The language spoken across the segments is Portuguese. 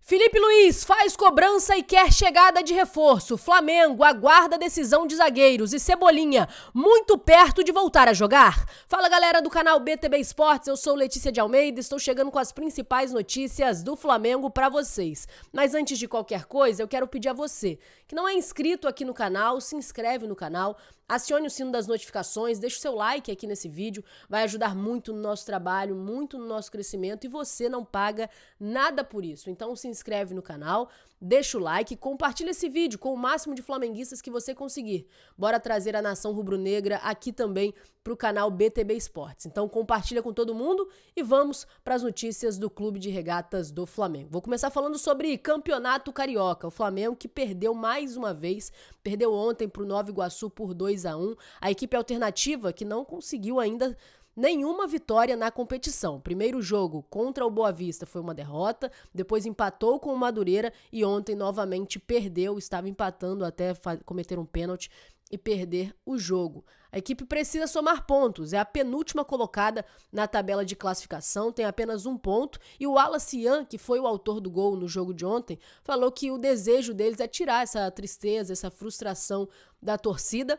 Felipe Luiz faz cobrança e quer chegada de reforço. Flamengo aguarda decisão de zagueiros e Cebolinha muito perto de voltar a jogar. Fala galera do canal BTB Esportes, eu sou Letícia de Almeida e estou chegando com as principais notícias do Flamengo para vocês. Mas antes de qualquer coisa, eu quero pedir a você que não é inscrito aqui no canal, se inscreve no canal, acione o sino das notificações, deixa o seu like aqui nesse vídeo, vai ajudar muito no nosso trabalho, muito no nosso crescimento e você não paga nada por isso. Então se inscreve no canal, deixa o like, compartilha esse vídeo com o máximo de flamenguistas que você conseguir. Bora trazer a nação rubro-negra aqui também pro canal BTB Esportes. Então compartilha com todo mundo e vamos para as notícias do Clube de Regatas do Flamengo. Vou começar falando sobre Campeonato Carioca. O Flamengo que perdeu mais uma vez, perdeu ontem pro Nova Iguaçu por 2-1. A equipe alternativa que não conseguiu ainda nenhuma vitória na competição. Primeiro jogo contra o Boa Vista foi uma derrota, depois empatou com o Madureira e ontem novamente perdeu, estava empatando até cometer um pênalti e perder o jogo. A equipe precisa somar pontos, é a penúltima colocada na tabela de classificação, tem apenas um ponto, e o Wallace Ian, que foi o autor do gol no jogo de ontem, falou que o desejo deles é tirar essa tristeza, essa frustração da torcida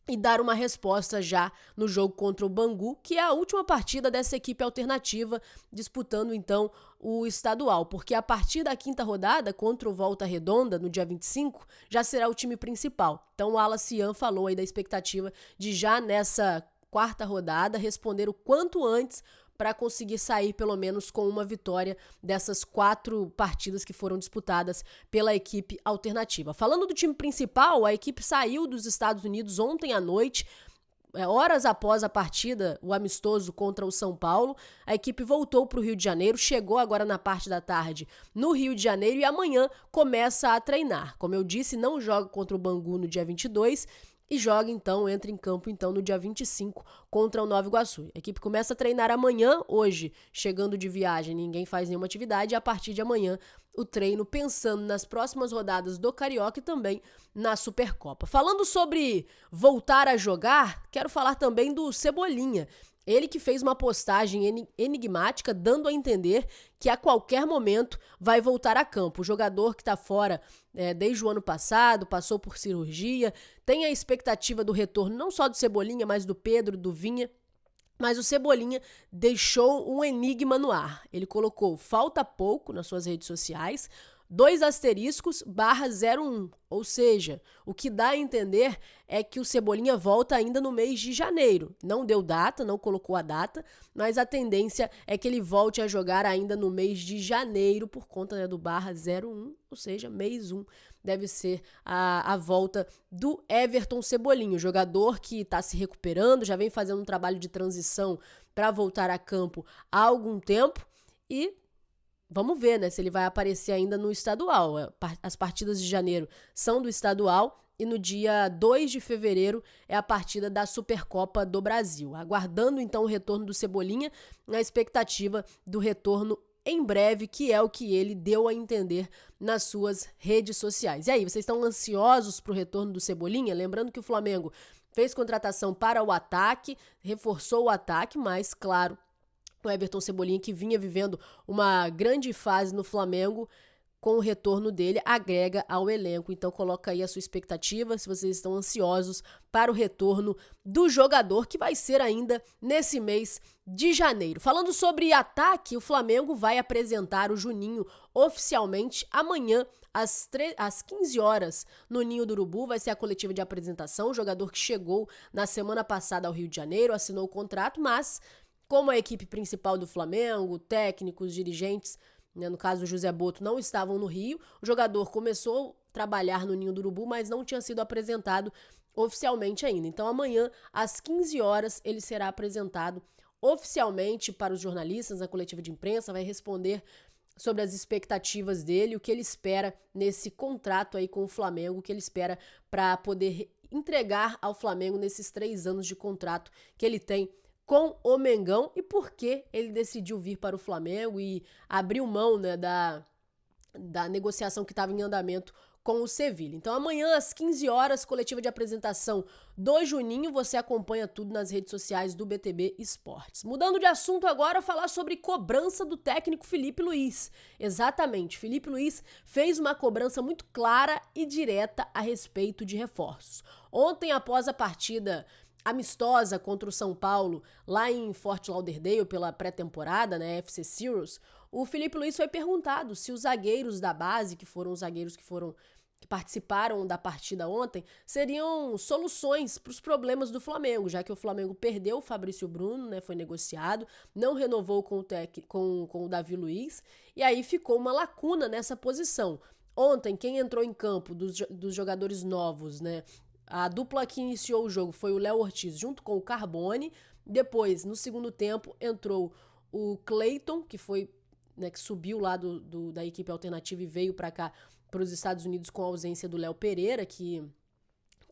e dar uma resposta já no jogo contra o Bangu, que é a última partida dessa equipe alternativa, disputando então o estadual, porque a partir da quinta rodada, contra o Volta Redonda, no dia 25, já será o time principal. Então o Wallace Ian falou aí da expectativa de já nessa quarta rodada responder o quanto antes para conseguir sair pelo menos com uma vitória dessas 4 partidas que foram disputadas pela equipe alternativa. Falando do time principal, a equipe saiu dos Estados Unidos ontem à noite, horas após a partida, o amistoso contra o São Paulo. A equipe voltou para o Rio de Janeiro, chegou agora na parte da tarde no Rio de Janeiro e amanhã começa a treinar. Como eu disse, não joga contra o Bangu no dia 22 e joga então, entra em campo então no dia 25 contra o Nova Iguaçu. A equipe começa a treinar amanhã, hoje, chegando de viagem, ninguém faz nenhuma atividade, e a partir de amanhã o treino pensando nas próximas rodadas do Carioca e também na Supercopa. Falando sobre voltar a jogar, quero falar também do Cebolinha. Ele que fez uma postagem enigmática, dando a entender que a qualquer momento vai voltar a campo. O jogador que está fora desde o ano passado, passou por cirurgia, tem a expectativa do retorno não só do Cebolinha, mas do Pedro, do Vinha. Mas o Cebolinha deixou um enigma no ar. Ele colocou "falta pouco" nas suas redes sociais, 2 asteriscos /01, ou seja, o que dá a entender é que o Cebolinha volta ainda no mês de janeiro. Não deu data, não colocou a data, mas a tendência é que ele volte a jogar ainda no mês de janeiro por conta do /01, ou seja, mês 1 deve ser a volta do Everton Cebolinha, o jogador que está se recuperando, já vem fazendo um trabalho de transição para voltar a campo há algum tempo e vamos ver, né, se ele vai aparecer ainda no estadual. As partidas de janeiro são do estadual e no dia 2 de fevereiro é a partida da Supercopa do Brasil. Aguardando então o retorno do Cebolinha, na expectativa do retorno em breve, que é o que ele deu a entender nas suas redes sociais. E aí, vocês estão ansiosos para o retorno do Cebolinha? Lembrando que o Flamengo fez contratação para o ataque, reforçou o ataque, mas, claro, o Everton Cebolinha, que vinha vivendo uma grande fase no Flamengo, com o retorno dele, agrega ao elenco. Então coloca aí a sua expectativa, se vocês estão ansiosos para o retorno do jogador, que vai ser ainda nesse mês de janeiro. Falando sobre ataque, o Flamengo vai apresentar o Juninho oficialmente amanhã, às 15 horas, no Ninho do Urubu. Vai ser a coletiva de apresentação. O jogador que chegou na semana passada ao Rio de Janeiro, assinou o contrato, mas como a equipe principal do Flamengo, técnicos, dirigentes, no caso o José Boto, não estavam no Rio, o jogador começou a trabalhar no Ninho do Urubu, mas não tinha sido apresentado oficialmente ainda. Então amanhã, às 15 horas, ele será apresentado oficialmente para os jornalistas na coletiva de imprensa, vai responder sobre as expectativas dele, o que ele espera nesse contrato aí com o Flamengo, o que ele espera para poder entregar ao Flamengo nesses 3 anos de contrato que ele tem com o Mengão e por que ele decidiu vir para o Flamengo e abriu mão, né, da negociação que estava em andamento com o Sevilha. Então amanhã às 15 horas, coletiva de apresentação do Juninho, você acompanha tudo nas redes sociais do BTB Esportes. Mudando de assunto agora, falar sobre cobrança do técnico Filipe Luís. Exatamente, Filipe Luís fez uma cobrança muito clara e direta a respeito de reforços. Ontem, após a partida amistosa contra o São Paulo, lá em Fort Lauderdale, pela pré-temporada, né, FC Series, o Filipe Luís foi perguntado se os zagueiros da base, que foram os zagueiros que participaram da partida ontem, seriam soluções para os problemas do Flamengo, já que o Flamengo perdeu o Fabrício Bruno, né, foi negociado, não renovou com o Davi Luiz, e aí ficou uma lacuna nessa posição. Ontem, quem entrou em campo dos jogadores novos, né, a dupla que iniciou o jogo foi o Léo Ortiz junto com o Carbone. Depois, no segundo tempo, entrou o Cleiton, que foi, né, que subiu lá da equipe alternativa e veio para cá, para os Estados Unidos, com a ausência do Léo Pereira, que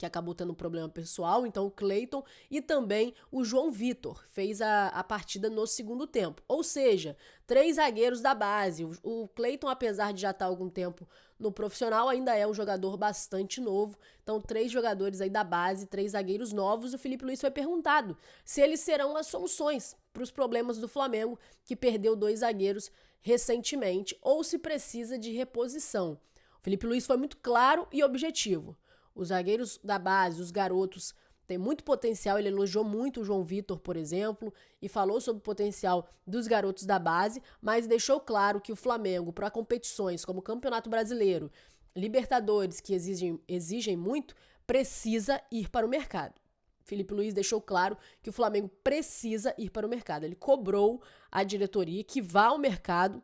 acabou tendo um problema pessoal. Então o Cleiton e também o João Vitor fez a partida no segundo tempo. Ou seja, 3 zagueiros da base. O Cleiton, apesar de já estar há algum tempo no profissional, ainda é um jogador bastante novo. Então 3 jogadores aí da base, 3 zagueiros novos. O Filipe Luís foi perguntado se eles serão as soluções para os problemas do Flamengo, que perdeu 2 zagueiros recentemente, ou se precisa de reposição. O Filipe Luís foi muito claro e objetivo. Os zagueiros da base, os garotos, têm muito potencial. Ele elogiou muito o João Vitor, por exemplo, e falou sobre o potencial dos garotos da base, mas deixou claro que o Flamengo, para competições como o Campeonato Brasileiro, Libertadores, que exigem muito, precisa ir para o mercado. Filipe Luís deixou claro que o Flamengo precisa ir para o mercado. Ele cobrou a diretoria que vá ao mercado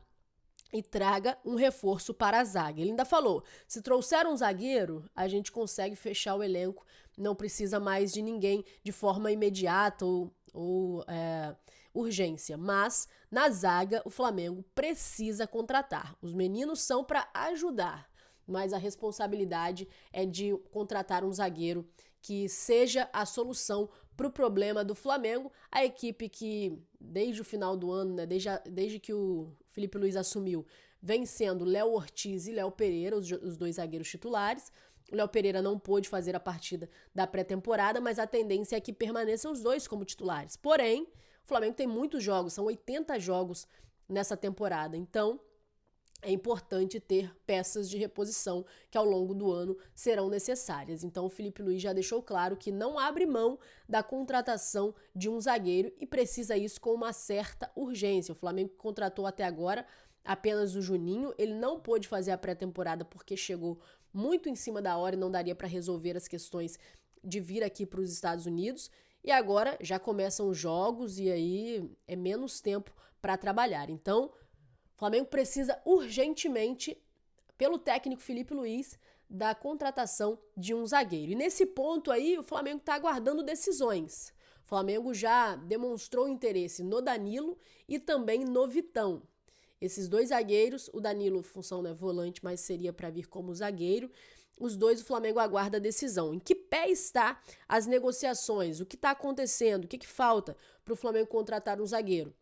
e traga um reforço para a zaga. Ele ainda falou, se trouxer um zagueiro, a gente consegue fechar o elenco, não precisa mais de ninguém de forma imediata ou urgência. Mas, na zaga, o Flamengo precisa contratar. Os meninos são para ajudar, mas a responsabilidade é de contratar um zagueiro que seja a solução para o problema do Flamengo. A equipe que, desde o final do ano, né, desde que o Filipe Luís assumiu, vem sendo Léo Ortiz e Léo Pereira, os 2 zagueiros titulares. O Léo Pereira não pôde fazer a partida da pré-temporada, mas a tendência é que permaneçam os 2 como titulares. Porém, o Flamengo tem muitos jogos, são 80 jogos nessa temporada. Então, é importante ter peças de reposição que ao longo do ano serão necessárias. Então o Filipe Luís já deixou claro que não abre mão da contratação de um zagueiro e precisa isso com uma certa urgência. O Flamengo contratou até agora apenas o Juninho, ele não pôde fazer a pré-temporada porque chegou muito em cima da hora e não daria para resolver as questões de vir aqui para os Estados Unidos. E agora já começam os jogos e aí é menos tempo para trabalhar. Então, o Flamengo precisa urgentemente, pelo técnico Filipe Luís, da contratação de um zagueiro. E nesse ponto aí, o Flamengo está aguardando decisões. O Flamengo já demonstrou interesse no Danilo e também no Vitão. Esses 2 zagueiros, o Danilo, função, né, volante, mas seria para vir como zagueiro. Os 2, o Flamengo aguarda a decisão. Em que pé está as negociações? O que está acontecendo? O que falta para o Flamengo contratar um zagueiro?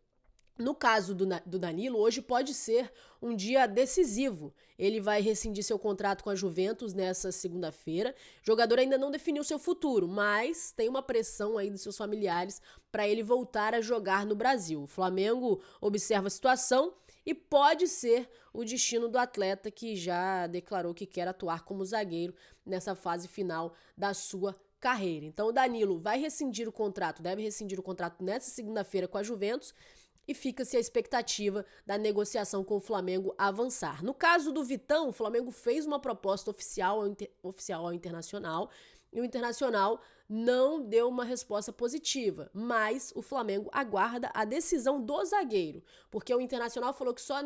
No caso do Danilo, hoje pode ser um dia decisivo. Ele vai rescindir seu contrato com a Juventus nessa segunda-feira. O jogador ainda não definiu seu futuro, mas tem uma pressão aí dos seus familiares para ele voltar a jogar no Brasil. O Flamengo observa a situação e pode ser o destino do atleta, que já declarou que quer atuar como zagueiro nessa fase final da sua carreira. Então o Danilo vai rescindir o contrato, deve rescindir o contrato nessa segunda-feira com a Juventus, e fica-se a expectativa da negociação com o Flamengo avançar. No caso do Vitão, o Flamengo fez uma proposta oficial ao Internacional e o Internacional não deu uma resposta positiva, mas o Flamengo aguarda a decisão do zagueiro, porque o Internacional falou que só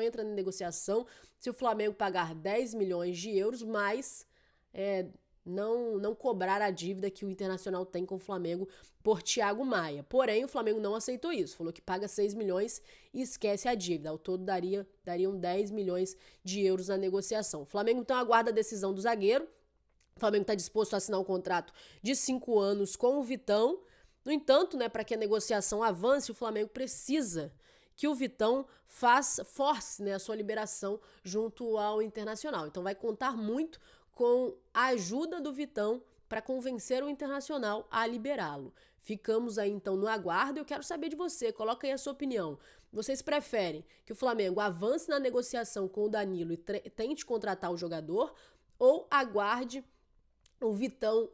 entra na negociação se o Flamengo pagar 10 milhões de euros, mas não cobrar a dívida que o Internacional tem com o Flamengo por Thiago Maia. Porém, o Flamengo não aceitou isso, falou que paga 6 milhões e esquece a dívida. Ao todo dariam 10 milhões de euros na negociação. O Flamengo então aguarda a decisão do zagueiro. O Flamengo está disposto a assinar um contrato de 5 anos com o Vitão. No entanto, para que a negociação avance, o Flamengo precisa que o Vitão force, né, a sua liberação junto ao Internacional. Então vai contar muito com a ajuda do Vitão para convencer o Internacional a liberá-lo. Ficamos aí então no aguardo e eu quero saber de você, coloca aí a sua opinião. Vocês preferem que o Flamengo avance na negociação com o Danilo e tente contratar o jogador ou aguarde o Vitão,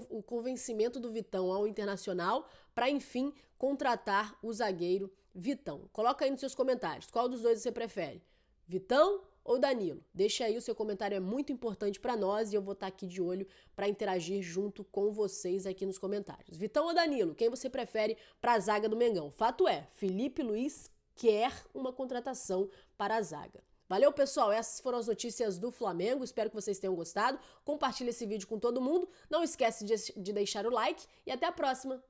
o convencimento do Vitão ao Internacional para, enfim, contratar o zagueiro Vitão? Coloca aí nos seus comentários, qual dos dois você prefere? Vitão ou Danilo? Deixa aí, o seu comentário é muito importante para nós e eu vou estar aqui de olho para interagir junto com vocês aqui nos comentários. Vitão ou Danilo? Quem você prefere para a zaga do Mengão? Fato é, Felipe Luiz quer uma contratação para a zaga. Valeu, pessoal, essas foram as notícias do Flamengo, espero que vocês tenham gostado. Compartilhe esse vídeo com todo mundo, não esquece de deixar o like e até a próxima!